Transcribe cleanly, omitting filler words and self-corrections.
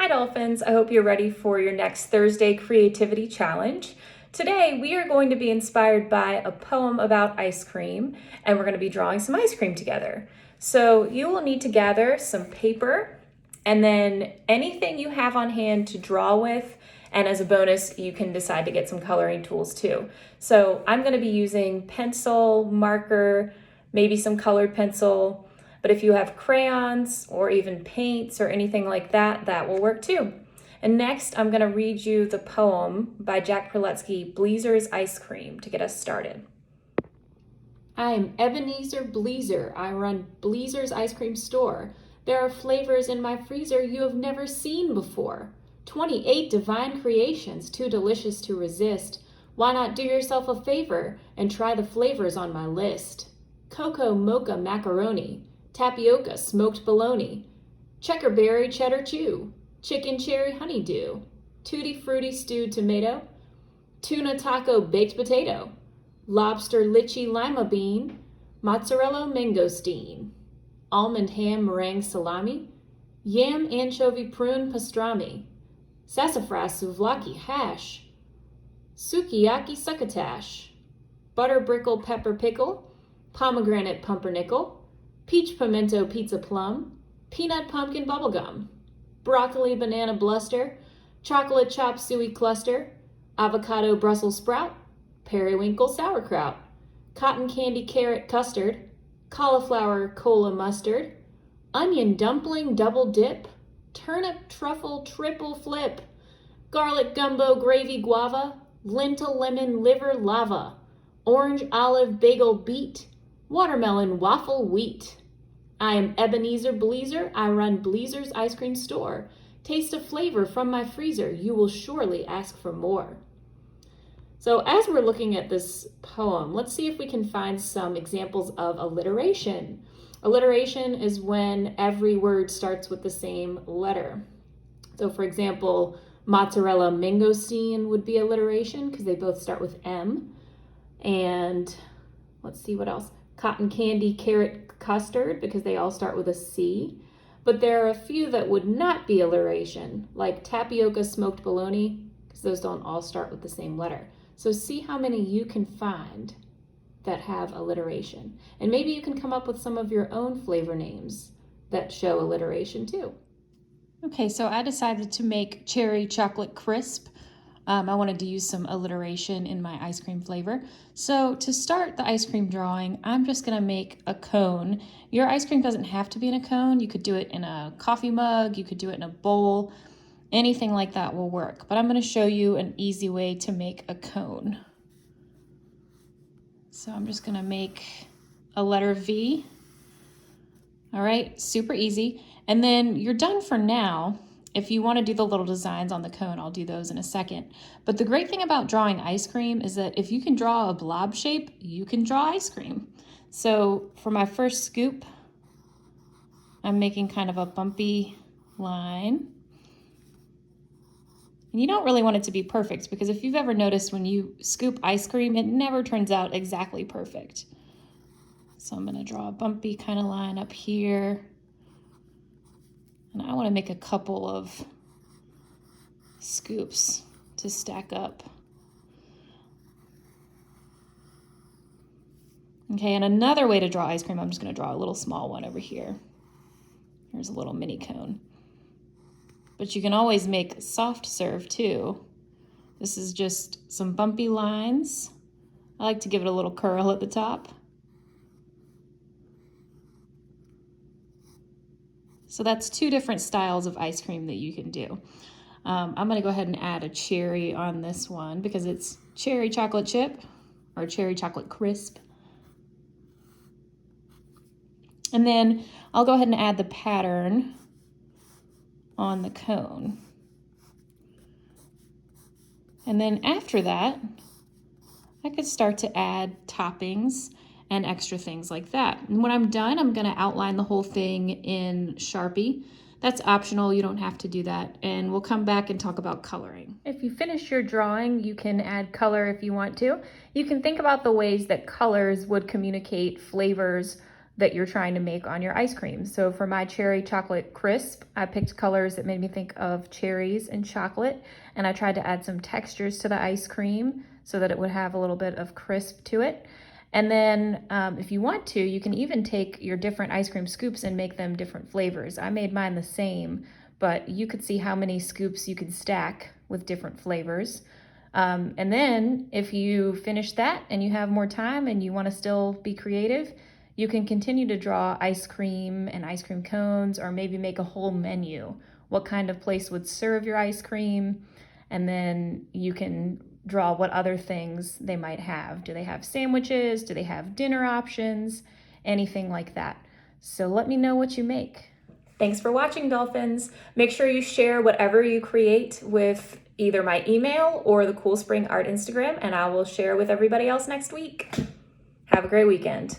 Hi Dolphins, I hope you're ready for your next Thursday Creativity Challenge. Today we are going to be inspired by a poem about ice cream and we're going to be drawing some ice cream together. So you will need to gather some paper and then anything you have on hand to draw with, and as a bonus you can decide to get some coloring tools too. So I'm going to be using pencil, marker, maybe some colored pencil. But if you have crayons or even paints or anything like that, that will work too. And next, I'm gonna read you the poem by Jack Preletsky, Bleezer's Ice Cream, to get us started. I am Ebenezer Bleezer. I run Bleezer's Ice Cream Store. There are flavors in my freezer you have never seen before. 28 divine creations, too delicious to resist. Why not do yourself a favor and try the flavors on my list? Cocoa mocha macaroni, tapioca smoked bologna, checkerberry cheddar chew, chicken cherry honeydew, tutti frutti stewed tomato, tuna taco baked potato, lobster lychee lima bean, mozzarella mangosteen, almond ham meringue salami, yam anchovy prune pastrami, sassafras souvlaki hash, sukiyaki succotash, butter brickle pepper pickle, pomegranate pumpernickel, peach pimento pizza plum, peanut pumpkin bubblegum, broccoli banana bluster, chocolate chop suey cluster, avocado Brussels sprout, periwinkle sauerkraut, cotton candy carrot custard, cauliflower cola mustard, onion dumpling double dip, turnip truffle triple flip, garlic gumbo gravy guava, lentil lemon liver lava, orange olive bagel beet, watermelon waffle wheat. I am Ebenezer Bleezer. I run Bleezer's Ice Cream Store. Taste a flavor from my freezer. You will surely ask for more. So as we're looking at this poem, let's see if we can find some examples of alliteration. Alliteration is when every word starts with the same letter. So for example, mozzarella mangosteen would be alliteration because they both start with M. And let's see what else. Cotton candy carrot custard because they all start with a C. But there are a few that would not be alliteration, like tapioca smoked bologna, because those don't all start with the same letter. So see how many you can find that have alliteration. And maybe you can come up with some of your own flavor names that show alliteration too. Okay, so I decided to make cherry chocolate crisp. I wanted to use some alliteration in my ice cream flavor. So to start the ice cream drawing, I'm just gonna make a cone. Your ice cream doesn't have to be in a cone. You could do it in a coffee mug, you could do it in a bowl, anything like that will work. But I'm gonna show you an easy way to make a cone. So I'm just gonna make a letter V. All right, super easy. And then you're done for now. If you want to do the little designs on the cone, I'll do those in a second. But the great thing about drawing ice cream is that if you can draw a blob shape, you can draw ice cream. So for my first scoop, I'm making kind of a bumpy line. And you don't really want it to be perfect because if you've ever noticed when you scoop ice cream, it never turns out exactly perfect. So I'm going to draw a bumpy kind of line up here. And I want to make a couple of scoops to stack up. Okay, and another way to draw ice cream, I'm just going to draw a little small one over here. Here's a little mini cone. But you can always make soft serve too. This is just some bumpy lines. I like to give it a little curl at the top. So that's two different styles of ice cream that you can do. I'm gonna go ahead and add a cherry on this one because it's cherry chocolate chip or cherry chocolate crisp. And then I'll go ahead and add the pattern on the cone. And then after that, I could start to add toppings and extra things like that. And when I'm done, I'm gonna outline the whole thing in Sharpie. That's optional, you don't have to do that. And we'll come back and talk about coloring. If you finish your drawing, you can add color if you want to. You can think about the ways that colors would communicate flavors that you're trying to make on your ice cream. So for my cherry chocolate crisp, I picked colors that made me think of cherries and chocolate, and I tried to add some textures to the ice cream so that it would have a little bit of crisp to it. And then if you want to, you can even take your different ice cream scoops and make them different flavors. I made mine the same, but you could see how many scoops you could stack with different flavors. And then if you finish that and you have more time and you want to still be creative, you can continue to draw ice cream and ice cream cones, or maybe make a whole menu. What kind of place would serve your ice cream? And then you can draw what other things they might have. Do they have sandwiches? Do they have dinner options? Anything like that. So let me know what you make. Thanks for watching, Dolphins. Make sure you share whatever you create with either my email or the Cool Spring Art Instagram, and I will share with everybody else next week. Have a great weekend.